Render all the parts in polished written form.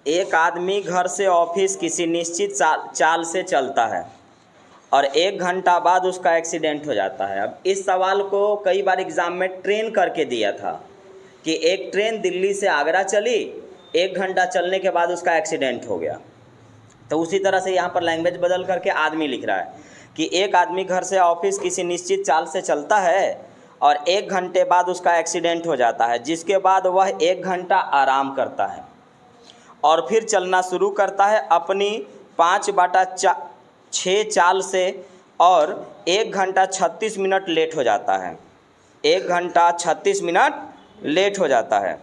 एक आदमी घर से ऑफिस किसी निश्चित चाल से चलता है और 1 घंटा बाद उसका एक्सीडेंट हो जाता है। अब इस सवाल को कई बार एग्ज़ाम में ट्रेन करके दिया था कि एक ट्रेन दिल्ली से आगरा चली, 1 घंटा चलने के बाद उसका एक्सीडेंट हो गया। तो उसी तरह से यहाँ पर लैंग्वेज बदल करके आदमी लिख रहा है कि एक आदमी घर से ऑफिस किसी निश्चित चाल से चलता है और 1 घंटे बाद उसका एक्सीडेंट हो जाता है, जिसके बाद वह 1 घंटा आराम करता है और फिर चलना शुरू करता है अपनी 5/6 चाल से और 1 घंटा 36 मिनट लेट हो जाता है। 1 घंटा 36 मिनट लेट हो जाता है।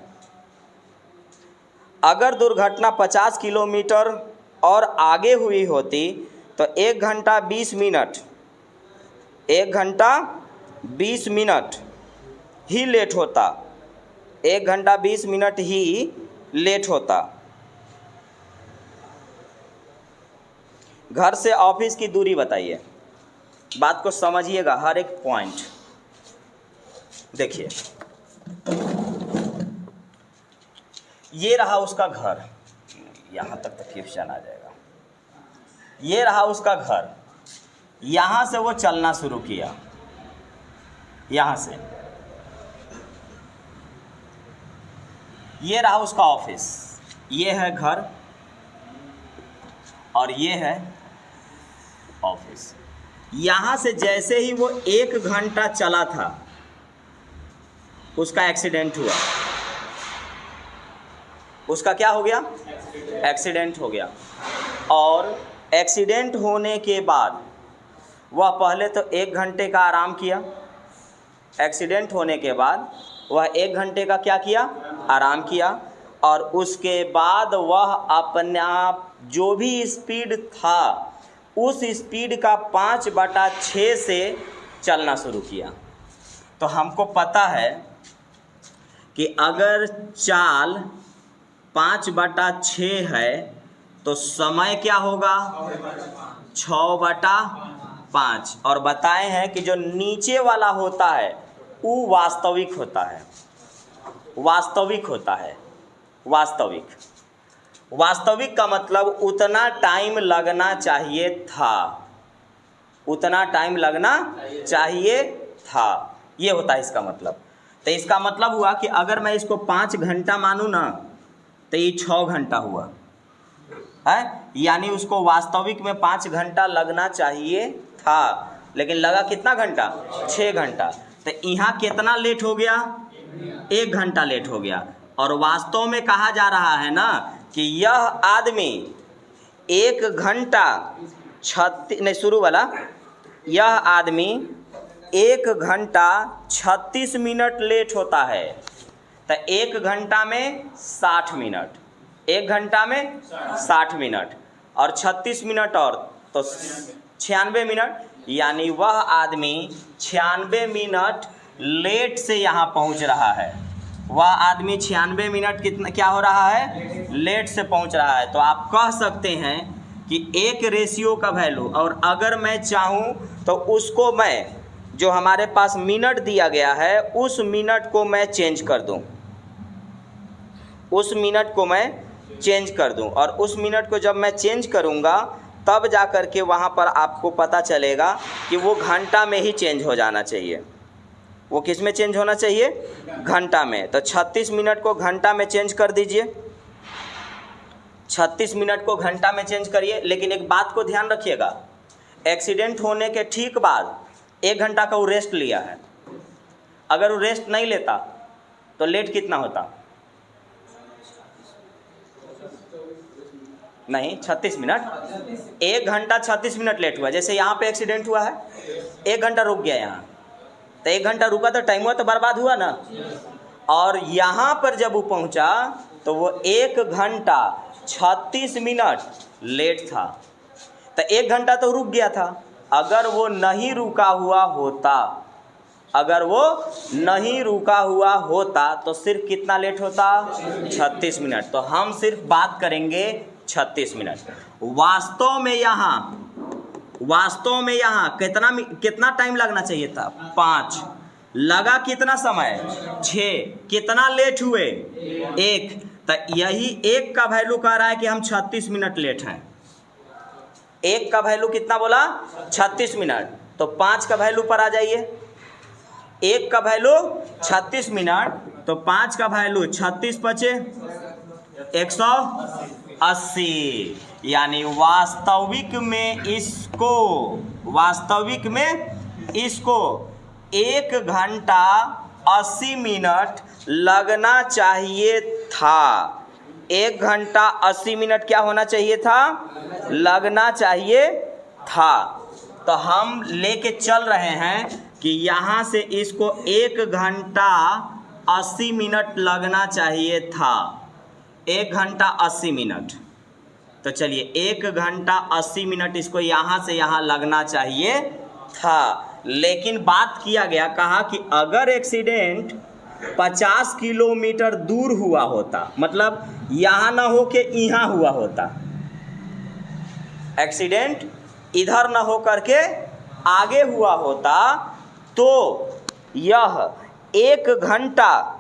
अगर दुर्घटना 50 किलोमीटर और आगे हुई होती तो 1 घंटा 20 मिनट 1 घंटा 20 मिनट ही लेट होता। 1 घंटा 20 मिनट ही लेट होता। घर से ऑफिस की दूरी बताइए। बात को समझिएगा, हर एक पॉइंट देखिए। ये रहा उसका घर, यहाँ तक तकलीफ आ जाएगा। ये रहा उसका घर, यहाँ से वो चलना शुरू किया, यहाँ से। ये रहा उसका ऑफिस, ये है घर और ये है ऑफिस। यहाँ से जैसे ही वो 1 घंटा चला था उसका एक्सीडेंट हुआ। उसका क्या हो गया? एक्सीडेंट हो गया। और एक्सीडेंट होने के बाद वह पहले तो 1 घंटे का आराम किया। एक्सीडेंट होने के बाद वह 1 घंटे का क्या किया? आराम किया। और उसके बाद वह अपना जो भी स्पीड था उस स्पीड का 5/6 से चलना शुरू किया। तो हमको पता है कि अगर चाल 5/6 है तो समय क्या होगा? 6/5। और बताए हैं कि जो नीचे वाला होता है वो वास्तविक होता है। वास्तविक होता है। वास्तविक का मतलब उतना टाइम लगना चाहिए था, उतना टाइम लगना चाहिए था, ये होता है इसका मतलब। तो इसका मतलब हुआ कि अगर मैं इसको 5 घंटा मानूँ ना तो ये 6 घंटा हुआ है। यानी उसको वास्तविक में 5 घंटा लगना चाहिए था, लेकिन लगा कितना घंटा? 6 घंटा। तो यहाँ कितना लेट हो गया? 1 घंटा लेट हो गया। और वास्तव में कहा जा रहा है ना कि यह आदमी 1 घंटा 36 नहीं, शुरू वाला, यह आदमी 1 घंटा 36 मिनट लेट होता है। तो 1 घंटा में 60 मिनट, 1 घंटा में 60 मिनट और 36 मिनट और तो 96 मिनट। यानी वह आदमी 96 मिनट लेट से यहाँ पहुँच रहा है। वह आदमी 96 मिनट कितना क्या हो रहा है? लेट से पहुँच रहा है। तो आप कह सकते हैं कि एक रेशियो का वैल्यू, और अगर मैं चाहूँ तो उसको मैं जो हमारे पास मिनट दिया गया है उस मिनट को मैं चेंज कर दूँ, उस मिनट को मैं चेंज कर दूं। और उस मिनट को जब मैं चेंज करूंगा तब जा कर के वहाँ पर आपको पता चलेगा कि वो घंटा में ही चेंज हो जाना चाहिए। वो किस में चेंज होना चाहिए? घंटा में। तो 36 मिनट को घंटा में चेंज कर दीजिए, 36 मिनट को घंटा में चेंज करिए। लेकिन एक बात को ध्यान रखिएगा, एक्सीडेंट होने के ठीक बाद 1 घंटा का वो रेस्ट लिया है। अगर वो रेस्ट नहीं लेता तो लेट कितना होता? नहीं, 36 मिनट। 1 घंटा 36 मिनट लेट हुआ। जैसे यहाँ पे एक्सीडेंट हुआ है, 1 घंटा रुक गया यहाँ, तो 1 घंटा रुका तो टाइम हुआ तो बर्बाद हुआ ना। और यहाँ पर जब वो पहुँचा तो वो 1 घंटा 36 मिनट लेट था। तो 1 घंटा तो रुक गया था। अगर वो नहीं रुका हुआ होता, अगर वो नहीं रुका हुआ होता तो सिर्फ कितना लेट होता? 36 मिनट। तो हम सिर्फ बात करेंगे 36 मिनट। वास्तव में यहाँ कितना टाइम लगना चाहिए था? 5। लगा कितना समय? 6। कितना लेट हुए? 1। तो यही एक का वैल्यू कह रहा है कि हम 36 मिनट लेट हैं। एक का वैल्यू कितना बोला? 36 मिनट। तो 5 का वैल्यू पर आ जाइए। एक का वैल्यू 36 मिनट, तो 5 का वैल्यू 36 बचे 180, यानी वास्तविक में इसको 1 घंटा 80 मिनट लगना चाहिए था। 1 घंटा 80 मिनट क्या होना चाहिए था? लगना चाहिए था। तो हम लेके चल रहे हैं कि यहाँ से इसको 1 घंटा 80 मिनट लगना चाहिए था। 1 घंटा 80 मिनट। तो चलिए 1 घंटा 80 मिनट इसको यहाँ से यहाँ लगना चाहिए था। लेकिन बात किया गया, कहा कि अगर एक्सीडेंट 50 किलोमीटर दूर हुआ होता, मतलब यहाँ ना हो के यहाँ हुआ होता, एक्सीडेंट इधर ना हो करके आगे हुआ होता, तो यह 1 घंटा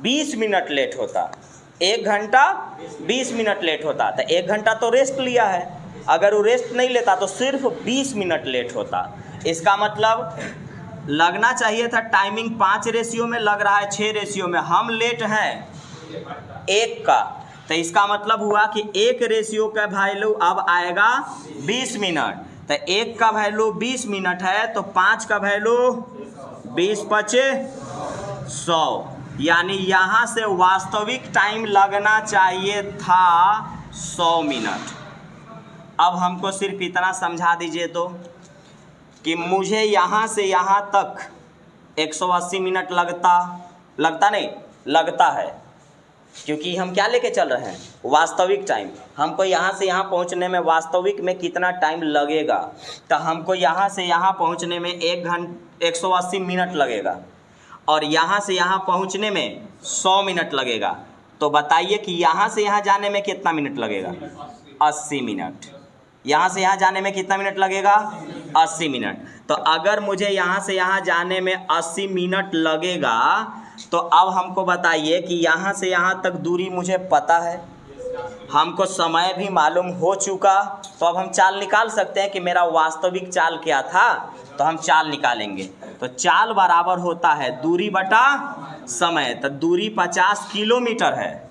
20 मिनट लेट होता। 1 घंटा 20 मिनट लेट होता। तो 1 घंटा तो रेस्ट लिया है, अगर वो रेस्ट नहीं लेता तो सिर्फ 20 मिनट लेट होता। इसका मतलब लगना चाहिए था टाइमिंग 5 रेशियो में, लग रहा है 6 रेशियो में। हम लेट हैं 1 का, तो इसका मतलब हुआ कि 1 रेशियो का वैल्यू अब आएगा 20 मिनट। तो 1 का वैल्यू 20 मिनट है, तो 5 का वैल्यू 20 बचे 100, यानी यहाँ से वास्तविक टाइम लगना चाहिए था 100 मिनट। अब हमको सिर्फ इतना समझा दीजिए तो कि मुझे यहाँ से यहाँ तक 180 मिनट लगता नहीं, लगता है, क्योंकि हम क्या लेके चल रहे हैं? वास्तविक टाइम। हमको यहाँ से यहाँ पहुँचने में वास्तविक में कितना टाइम लगेगा? तो हमको यहाँ से यहाँ पहुँचने में 180 मिनट लगेगा, और यहाँ से यहाँ पहुँचने में 100 मिनट लगेगा। तो बताइए कि यहाँ से यहाँ जाने में कितना मिनट लगेगा? 80 मिनट। यहाँ से यहाँ जाने में कितना मिनट लगेगा? 80 मिनट। तो अगर मुझे यहाँ से यहाँ जाने में 80 मिनट लगेगा, तो अब हमको बताइए कि यहाँ से यहाँ तक दूरी मुझे पता है, हमको समय भी मालूम हो चुका, तो अब हम चाल निकाल सकते हैं कि मेरा वास्तविक चाल क्या था। तो हम चाल निकालेंगे। तो चाल बराबर होता है दूरी बटा समय। तो दूरी 50 किलोमीटर है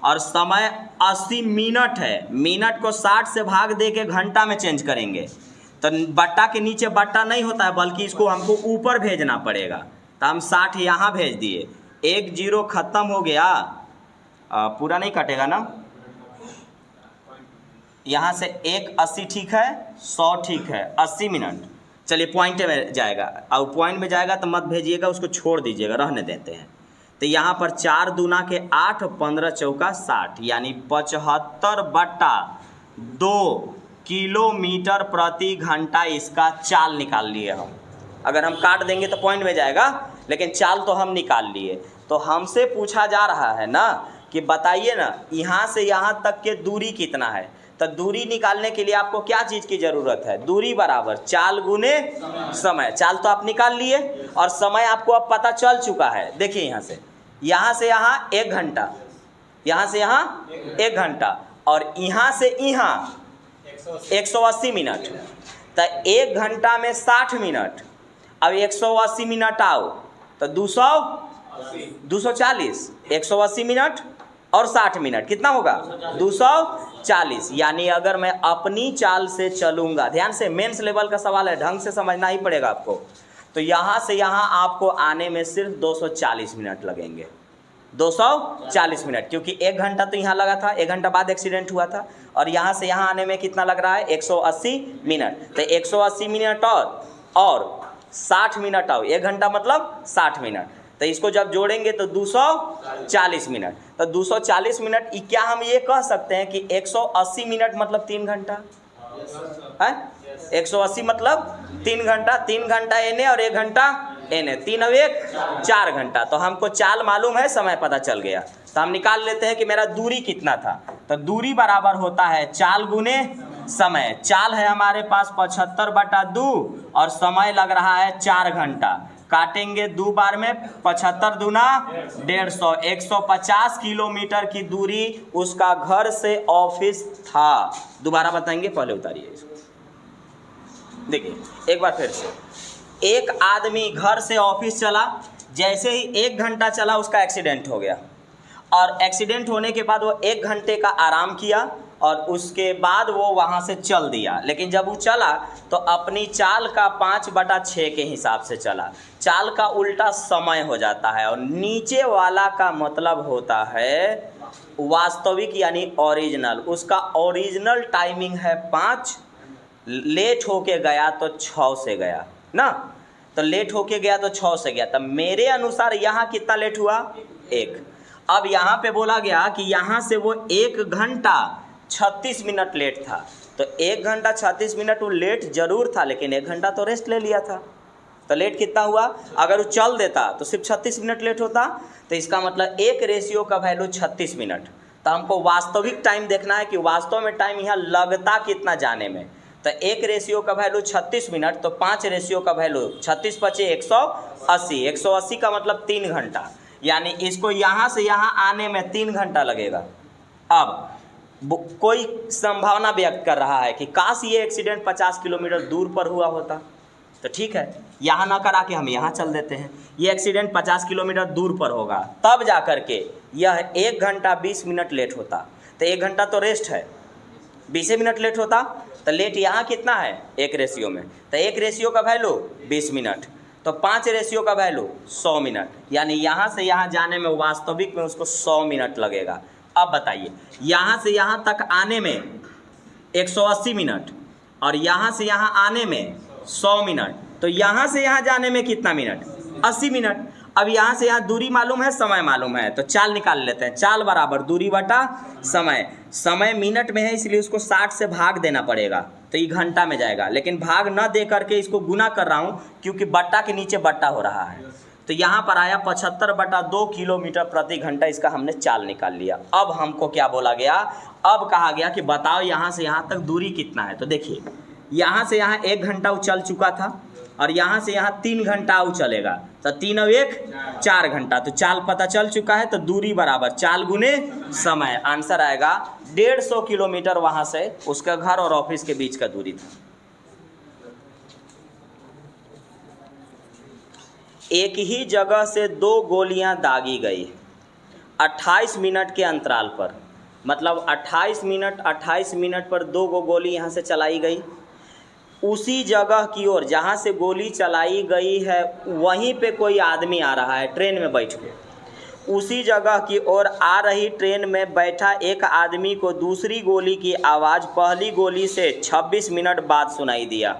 और समय 80 मिनट है। मिनट को 60 से भाग दे के घंटा में चेंज करेंगे, तो बट्टा के नीचे बट्टा नहीं होता है, बल्कि इसको हमको ऊपर भेजना पड़ेगा। तो हम 60 यहाँ भेज दिए, 1 0 ख़त्म हो गया। पूरा नहीं कटेगा ना? यहाँ से 1 80 ठीक है, 100 ठीक है, 80 मिनट। चलिए पॉइंट में जाएगा, और पॉइंट में जाएगा तो मत भेजिएगा, उसको छोड़ दीजिएगा, रहने देते हैं। तो यहाँ पर 4 दूना के 8, 15 चौका 60, यानी 75/2 किलोमीटर प्रति घंटा इसका चाल निकाल लिए हम। अगर हम काट देंगे तो पॉइंट में जाएगा, लेकिन चाल तो हम निकाल लिए। तो हमसे पूछा जा रहा है ना कि बताइए ना यहाँ से यहाँ तक के दूरी कितना है। तो दूरी निकालने के लिए आपको क्या चीज़ की ज़रूरत है? दूरी बराबर चाल गुने समय। चाल तो आप निकाल लिए और समय आपको अब पता चल चुका है। देखिए यहाँ से यहाँ 1 घंटा, यहाँ से यहाँ 1 घंटा, और यहाँ से यहाँ 180 मिनट। तो 1 घंटा में 60 मिनट। अब 180 मिनट आओ तो 240, 180 मिनट और 60 मिनट कितना होगा? 240। यानी अगर मैं अपनी चाल से चलूँगा, ध्यान से मेंस लेवल का सवाल है, ढंग से समझना ही पड़ेगा आपको। तो यहाँ से यहाँ आपको आने में सिर्फ 240 मिनट लगेंगे। 240 मिनट, क्योंकि 1 घंटा तो यहाँ लगा था, 1 घंटा बाद एक्सीडेंट हुआ था, और यहाँ से यहाँ आने में कितना लग रहा है? 180 मिनट। तो 180 मिनट और 60 मिनट आओ, 1 घंटा मतलब 60 मिनट। तो इसको जब जोड़ेंगे तो 240 मिनट। तो 240 मिनट क्या हम ये कह सकते हैं कि 180 मिनट मतलब 3 घंटा है? 180 मतलब 3 घंटा। 3 घंटा एने और 1 घंटा एने, 3 और 1 4 घंटा। तो हमको चाल मालूम है, समय पता चल गया। तो हम निकाल लेते हैं कि मेरा दूरी कितना था। तो दूरी बराबर होता है चाल गुने समय। चाल है हमारे पास 75/2 और समय लग रहा है 4 घंटा। काटेंगे 2 बार में 75 दूना 150, 150 किलोमीटर की दूरी उसका घर से ऑफिस था। दोबारा बताएंगे, पहले उतारिए इसको। देखिए एक बार फिर से, एक आदमी घर से ऑफिस चला, जैसे ही 1 घंटा चला उसका एक्सीडेंट हो गया, और एक्सीडेंट होने के बाद वो 1 घंटे का आराम किया और उसके बाद वो वहाँ से चल दिया। लेकिन जब वो चला तो अपनी चाल का 5/6 के हिसाब से चला। चाल का उल्टा समय हो जाता है, और नीचे वाला का मतलब होता है वास्तविक यानी ओरिजिनल। उसका ओरिजिनल टाइमिंग है 5, लेट होके गया तो 6 से गया ना, तो लेट होके गया तो 6 से गया। तब मेरे अनुसार यहाँ कितना लेट हुआ? 1। अब यहाँ पे बोला गया कि यहाँ से वो 1 घंटा 36 मिनट लेट था, तो 1 घंटा 36 मिनट वो लेट जरूर था, लेकिन 1 घंटा तो रेस्ट ले लिया था, तो लेट कितना हुआ? अगर वो चल देता तो सिर्फ 36 मिनट लेट होता, तो इसका मतलब 1 रेशियो का वैल्यू 36 मिनट। तो हमको वास्तविक टाइम देखना है कि वास्तव में टाइम यहाँ लगता कितना जाने में। तो 1 रेशियो का वैल्यू 36 मिनट, तो 5 रेशियो का वैल्यू 36 × 5 = 180। 180 का मतलब 3 घंटा, यानी इसको यहाँ से यहाँ आने में 3 घंटा लगेगा। अब कोई संभावना व्यक्त कर रहा है कि काश ये एक्सीडेंट 50 किलोमीटर दूर पर हुआ होता, तो ठीक है, यहाँ ना करा के हम यहाँ चल देते हैं। ये एक्सीडेंट 50 किलोमीटर दूर पर होगा, तब जा कर के यह 1 घंटा 20 मिनट लेट होता, तो 1 घंटा तो रेस्ट है, 20 मिनट लेट होता, तो लेट यहाँ कितना है? 1 रेशियो में, तो 1 रेशियो का वैल्यू 20 मिनट, तो 5 रेशियो का वैल्यू 100 मिनट, यानी यहाँ से यहाँ जाने में वास्तविक में उसको 100 मिनट लगेगा। अब बताइए, यहाँ से यहाँ तक आने में 180 मिनट और यहाँ से यहाँ आने में 100 मिनट, तो यहाँ से यहाँ जाने में कितना मिनट? 80 मिनट। अब यहाँ से यहाँ दूरी मालूम है, समय मालूम है, तो चाल निकाल लेते हैं। चाल बराबर दूरी बटा समय। समय मिनट में है इसलिए उसको 60 से भाग देना पड़ेगा, तो ये घंटा में जाएगा, लेकिन भाग न दे करके इसको गुना कर रहा हूँ क्योंकि बट्टा के नीचे बट्टा हो रहा है। तो यहाँ पर आया 75/2 किलोमीटर प्रति घंटा, इसका हमने चाल निकाल लिया। अब हमको क्या बोला गया? अब कहा गया कि बताओ यहाँ से यहाँ तक दूरी कितना है। तो देखिए, यहाँ से यहाँ 1 घंटा चल चुका था और यहाँ से यहाँ 3 घंटा चलेगा, तो 3 और 1 4 घंटा, तो चाल पता चल चुका है। तो दूरी बराबर चाल गुने समय, आंसर आएगा 150 किलोमीटर वहाँ से उसका घर और ऑफिस के बीच का दूरी था। एक ही जगह से 2 गोलियां दागी गई 28 मिनट के अंतराल पर, मतलब 28 मिनट पर 2 गोली यहाँ से चलाई गई। उसी जगह की ओर जहाँ से गोली चलाई गई है वहीं पे कोई आदमी आ रहा है ट्रेन में बैठ के। उसी जगह की ओर आ रही ट्रेन में बैठा एक आदमी को दूसरी गोली की आवाज़ पहली गोली से 26 मिनट बाद सुनाई दिया।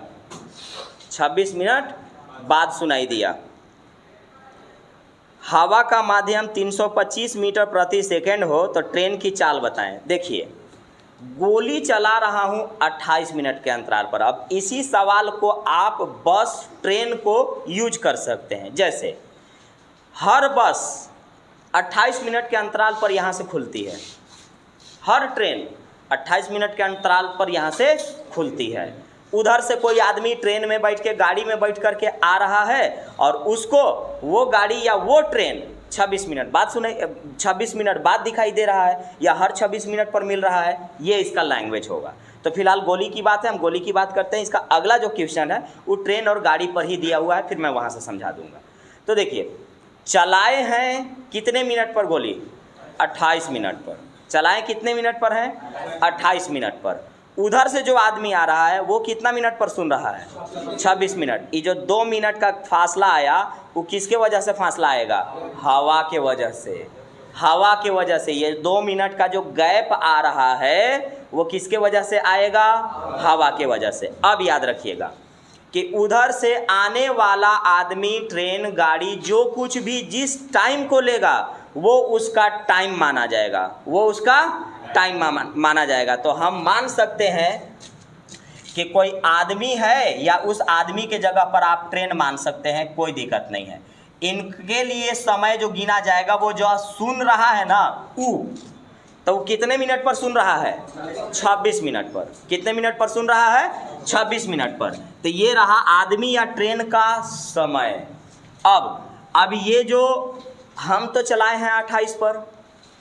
26 मिनट बाद सुनाई दिया। हवा का माध्यम 325 मीटर प्रति सेकंड हो तो ट्रेन की चाल बताएं। देखिए, गोली चला रहा हूं 28 मिनट के अंतराल पर। अब इसी सवाल को आप बस ट्रेन को यूज कर सकते हैं। जैसे हर बस 28 मिनट के अंतराल पर यहाँ से खुलती है, हर ट्रेन 28 मिनट के अंतराल पर यहाँ से खुलती है। उधर से कोई आदमी ट्रेन में बैठ के, गाड़ी में बैठ कर के आ रहा है और उसको वो गाड़ी या वो ट्रेन 26 मिनट बाद 26 मिनट बाद दिखाई दे रहा है या हर 26 मिनट पर मिल रहा है, ये इसका लैंग्वेज होगा। तो फिलहाल गोली की बात है, हम गोली की बात करते हैं। इसका अगला जो क्वेश्चन है वो ट्रेन और गाड़ी पर ही दिया हुआ है, फिर मैं वहाँ से समझा दूंगा। तो देखिए, चलाए हैं कितने मिनट पर गोली? 28 मिनट पर। चलाए कितने मिनट पर है? 28 मिनट पर। उधर से जो आदमी आ रहा है वो कितना मिनट पर सुन रहा है? 26 मिनट। ये जो 2 मिनट का फासला आया वो किसके वजह से फासला आएगा? हवा के वजह से। हवा के वजह से ये 2 मिनट का जो गैप आ रहा है वो किसके वजह से आएगा? हवा के वजह से। अब याद रखिएगा कि उधर से आने वाला आदमी, ट्रेन, गाड़ी, जो कुछ भी जिस टाइम को लेगा वो उसका टाइम माना जाएगा, वो उसका टाइम माना जाएगा। तो हम मान सकते हैं कि कोई आदमी है या उस आदमी के जगह पर आप ट्रेन मान सकते हैं, कोई दिक्कत नहीं है। इनके लिए समय जो गिना जाएगा वो जो सुन रहा है ना तो वो कितने मिनट पर सुन रहा है? 26 मिनट पर। कितने मिनट पर सुन रहा है? 26 मिनट पर। तो ये रहा आदमी या ट्रेन का समय। अब ये जो हम तो चलाए हैं 28 पर,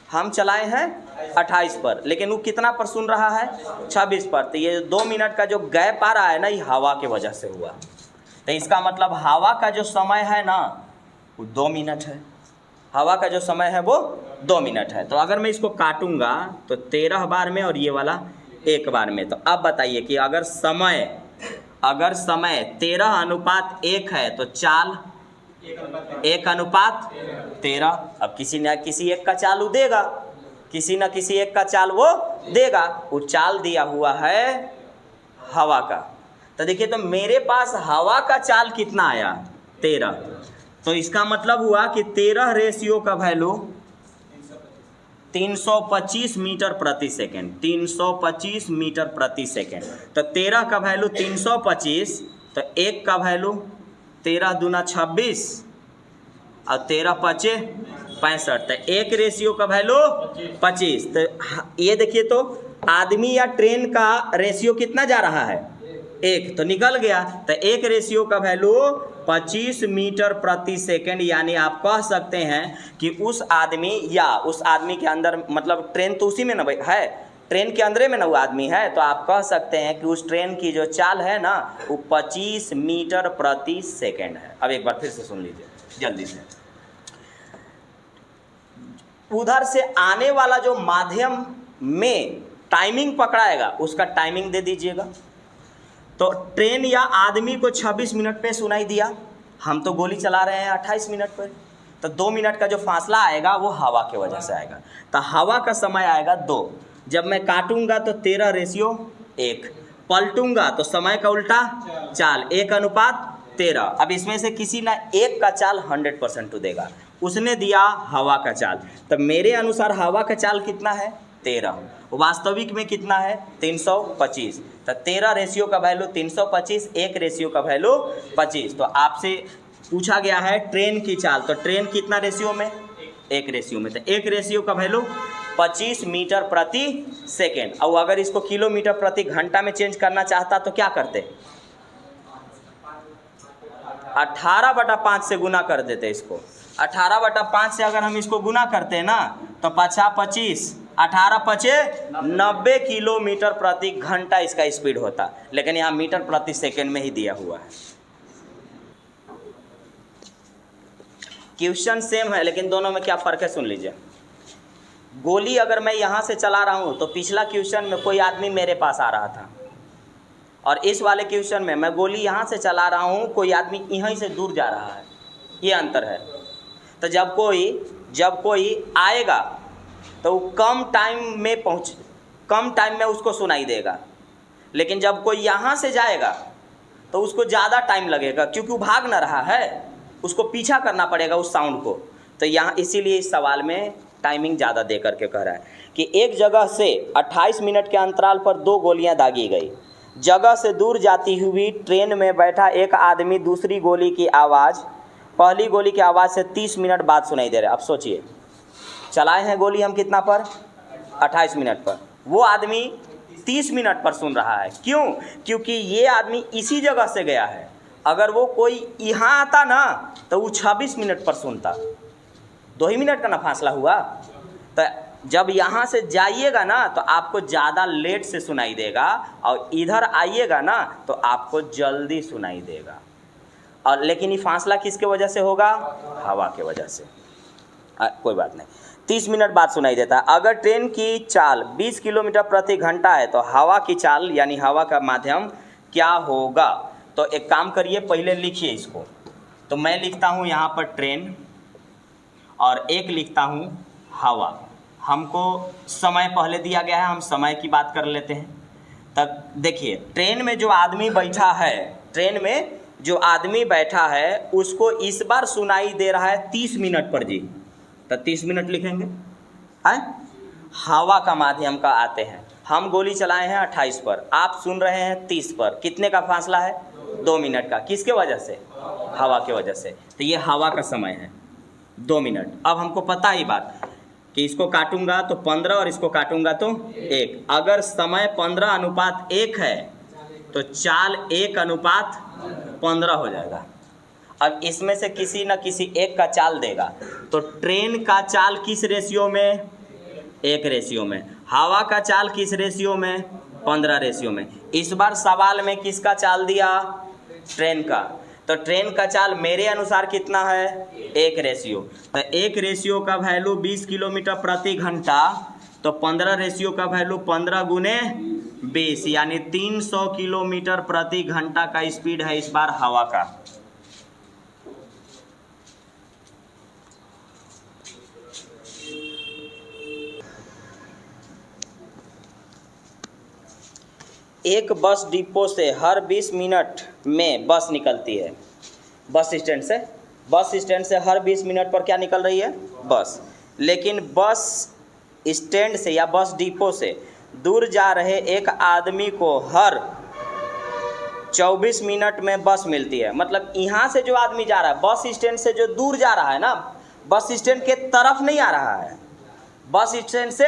हम चलाए हैं 28 पर, लेकिन वो कितना पर सुन रहा है 26 पर। तो ये 2 मिनट का जो गैप आ रहा है ना, ये हवा के वजह से हुआ। तो इसका मतलब हवा का जो समय है ना वो 2 मिनट है, हवा का जो समय है वो 2 मिनट है। तो अगर मैं इसको काटूंगा तो 13 बार में और ये वाला 1 बार में। तो अब बताइए कि अगर समय 13:1 है तो चाल 1:13। अब किसी न किसी एक का चाल वो देगा, किसी न किसी एक का चाल वो देगा। वो चाल दिया हुआ है हवा का। तो देखिए, तो मेरे पास हवा का चाल कितना आया 13। तो इसका मतलब हुआ कि 13 रेशियो का वैल्यू 325 मीटर प्रति सेकेंड, 325 मीटर प्रति सेकेंड। तो 13 का वैल्यू 325, तो 1 का वैल्यू 13 दूना 26 और 13 पचे 65। तो 1 रेशियो का वैल्यू 25। तो ये देखिए, तो आदमी या ट्रेन का रेशियो कितना जा रहा है 1, तो निकल गया। तो 1 रेशियो का वैल्यू 25 मीटर प्रति सेकेंड। यानी आप कह सकते हैं कि उस आदमी के अंदर, मतलब ट्रेन तो उसी में न है, ट्रेन के अंदर में ना वो आदमी है, तो आप कह सकते हैं कि उस ट्रेन की जो चाल है ना वो 25 मीटर प्रति सेकेंड है। अब एक बार फिर से सुन लीजिए जल्दी से। उधर से आने वाला जो माध्यम में टाइमिंग पकड़ाएगा उसका टाइमिंग दे दीजिएगा। तो ट्रेन या आदमी को 26 मिनट पे सुनाई दिया, हम तो गोली चला रहे हैं 28 मिनट पर। तो 2 मिनट का जो फासला आएगा वो हवा के वजह से आएगा। तो हवा का समय आएगा 2। जब मैं काटूंगा तो 13 रेशियो 1, पलटूंगा तो समय का उल्टा चाल 1:13। अब इसमें से किसी ना एक का चाल 100% देगा, उसने दिया हवा का चाल। तो मेरे अनुसार हवा का चाल कितना है 13, वास्तविक में कितना है 325। तो 13 रेशियो का वैल्यू 325, 1 रेशियो का वैल्यू 25। तो आपसे पूछा गया है ट्रेन की चाल, तो ट्रेन कितना रेशियो में 1 रेशियो में। तो 1 रेशियो का वैल्यू 25 मीटर प्रति सेकेंड। और अगर इसको किलोमीटर प्रति घंटा में चेंज करना चाहता तो क्या करते, 18/5 से गुना कर देते इसको। 18/5 से अगर हम इसको गुना करते हैं ना तो 5×5 = 18, 5 90 किलोमीटर प्रति घंटा इसका स्पीड होता। लेकिन यहाँ मीटर प्रति सेकेंड में ही दिया हुआ है। क्वेश्चन सेम है लेकिन दोनों में क्या फ़र्क है सुन लीजिए। गोली अगर मैं यहाँ से चला रहा हूँ तो पिछला क्वेश्चन में कोई आदमी मेरे पास आ रहा था, और इस वाले क्वेश्चन में मैं गोली यहाँ से चला रहा हूँ, कोई आदमी यहीं से दूर जा रहा है, ये अंतर है। तो जब कोई आएगा तो वो कम टाइम में उसको सुनाई देगा, लेकिन जब कोई यहाँ से जाएगा तो उसको ज़्यादा टाइम लगेगा, क्योंकि वो भाग ना रहा है, उसको पीछा करना पड़ेगा उस साउंड को। तो यहाँ इसीलिए इस सवाल में टाइमिंग ज़्यादा दे करके कह रहा है कि एक जगह से 28 मिनट के अंतराल पर 2 गोलियां दागी गई। जगह से दूर जाती हुई ट्रेन में बैठा एक आदमी पहली गोली की आवाज़ से 30 मिनट बाद सुनाई दे रहा है। अब सोचिए, चलाए हैं गोली हम कितना पर 28 मिनट पर, वो आदमी 30 मिनट पर सुन रहा है। क्यों? क्योंकि ये आदमी इसी जगह से गया है। अगर वो कोई यहाँ आता ना तो वो 26 मिनट पर सुनता, 2 ही मिनट का ना फासला हुआ। तो जब यहाँ से जाइएगा ना तो आपको ज़्यादा लेट से सुनाई देगा, और इधर आइएगा ना तो आपको जल्दी सुनाई देगा। और लेकिन ये फासला किसके वजह से होगा? हवा के वजह से। कोई बात नहीं, 30 मिनट बाद सुनाई देता है। अगर ट्रेन की चाल 20 किलोमीटर प्रति घंटा है तो हवा की चाल यानी हवा का माध्यम क्या होगा? तो एक काम करिए, पहले लिखिए इसको। तो मैं लिखता हूँ यहाँ पर ट्रेन और एक लिखता हूँ हवा। हमको समय पहले दिया गया है, हम समय की बात कर लेते हैं। तब देखिए, ट्रेन में जो आदमी बैठा है उसको इस बार सुनाई दे रहा है 30 मिनट पर जी, तो 30 मिनट लिखेंगे। हवा का माध्यम का आते हैं, हम गोली चलाए हैं 28 पर, आप सुन रहे हैं 30 पर। कितने का फासला है? 2 मिनट का। किसके वजह से? हवा के वजह से। तो ये हवा का समय है 2 मिनट। अब हमको पता ही बात कि इसको काटूंगा तो 15 और इसको काटूंगा तो 1। अगर समय 15:1 है तो चाल 1:15 हो जाएगा। अब इसमें से किसी न किसी एक का चाल देगा, तो ट्रेन का चाल किस रेशियो में? 1 रेशियो में। हवा का चाल किस रेशियो में? 15 रेशियो में। इस बार सवाल में किसका चाल दिया? ट्रेन का। तो ट्रेन का चाल मेरे अनुसार कितना है? 1 रेशियो। तो 1 रेशियो का वैल्यू 20 किलोमीटर प्रति घंटा, तो 15 रेशियो का वैल्यू 15 गुने 20 यानी 300 किलोमीटर प्रति घंटा का स्पीड है इस बार हवा का। एक बस डिपो से हर 20 मिनट में बस निकलती है। बस स्टैंड से हर 20 मिनट पर क्या निकल रही है? बस। लेकिन बस स्टैंड से या बस डिपो से दूर जा रहे एक आदमी को हर 24 मिनट में बस मिलती है। मतलब यहाँ से जो आदमी जा रहा है, बस स्टैंड से जो दूर जा रहा है ना, बस स्टैंड के तरफ नहीं आ रहा है, बस स्टैंड से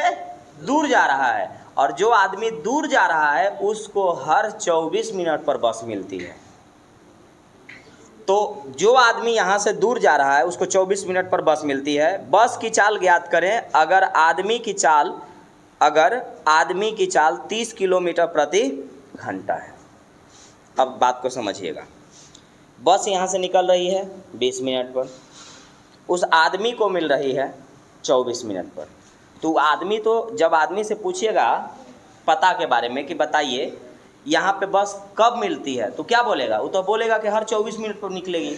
दूर जा रहा है, और जो आदमी दूर जा रहा है उसको हर 24 मिनट पर बस मिलती है। तो जो आदमी यहाँ से दूर जा रहा है उसको 24 मिनट पर बस मिलती है। बस की चाल ज्ञात करें अगर आदमी की चाल 30 किलोमीटर प्रति घंटा है। अब बात को समझिएगा। बस यहाँ से निकल रही है 20 मिनट पर, उस आदमी को मिल रही है 24 मिनट पर। तो आदमी, तो जब आदमी से पूछिएगा पता के बारे में कि बताइए यहाँ पे बस कब मिलती है, तो क्या बोलेगा? वो तो बोलेगा कि हर 24 मिनट पर निकलेगी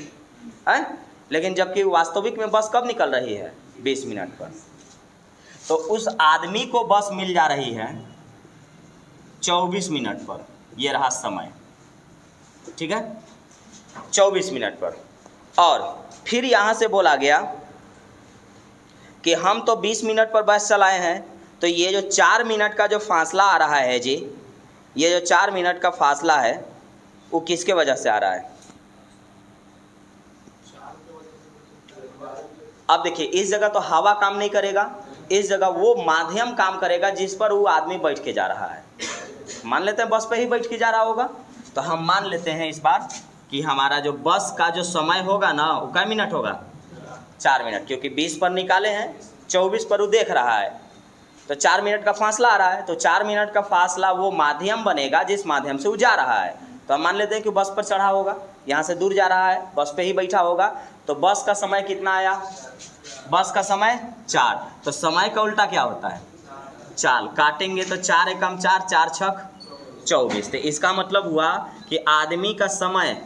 है। लेकिन जबकि वास्तविक में बस कब निकल रही है? 20 मिनट पर। तो उस आदमी को बस मिल जा रही है 24 मिनट पर। ये रहा समय, ठीक है, 24 मिनट पर। और फिर यहाँ से बोला गया कि हम तो 20 मिनट पर बस चलाए हैं, तो ये जो 4 मिनट का जो फासला आ रहा है जी, ये जो 4 मिनट का फासला है वो किसके वजह से आ रहा है? अब देखिए, इस जगह तो हवा काम नहीं करेगा, इस जगह वो माध्यम काम करेगा जिस पर वो आदमी बैठ के जा रहा है। मान लेते हैं बस पे ही बैठ के जा रहा होगा, तो हम मान लेते हैं इस बार कि हमारा जो बस का जो समय होगा ना, वो क्या मिनट होगा? 4 मिनट, क्योंकि 20 पर निकाले हैं, 24 पर वो देख रहा है, तो 4 मिनट का फासला आ रहा है। तो 4 मिनट का फासला वो माध्यम बनेगा जिस माध्यम से वो जा रहा है। तो हम मान लेते हैं कि बस पर चढ़ा होगा, यहाँ से दूर जा रहा है, बस पे ही बैठा होगा, तो बस का समय कितना आया? बस का समय 4। तो समय का उल्टा क्या होता है? चाल। काटेंगे तो 4 एकम 4, 4 छक 24। तो इसका मतलब हुआ कि आदमी का समय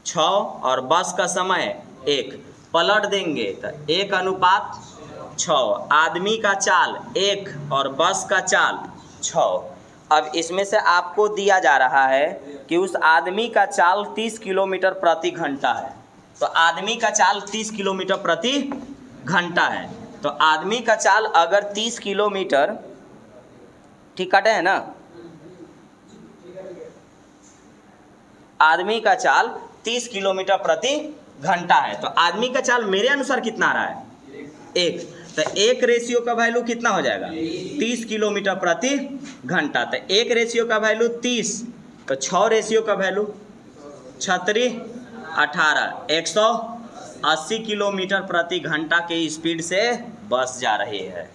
6 और बस का समय 1। पलट देंगे तो 1:6। आदमी का चाल 1 और बस का चाल 6। अब इसमें से आपको दिया जा रहा है कि उस आदमी का चाल 30 किलोमीटर प्रति घंटा है। तो आदमी का चाल 30 किलोमीटर प्रति घंटा है। तो आदमी का चाल अगर 30 किलोमीटर, ठीक काटे है ना, आदमी का चाल 30 किलोमीटर प्रति घंटा है, तो आदमी का चाल मेरे अनुसार कितना आ रहा है? 1। तो 1 रेशियो का वैल्यू कितना हो जाएगा? 30 किलोमीटर प्रति घंटा। तो 1 रेशियो का वैल्यू 30, तो 6 रेशियो का वैल्यू 36 18, 180 किलोमीटर प्रति घंटा के स्पीड से बस जा रही है।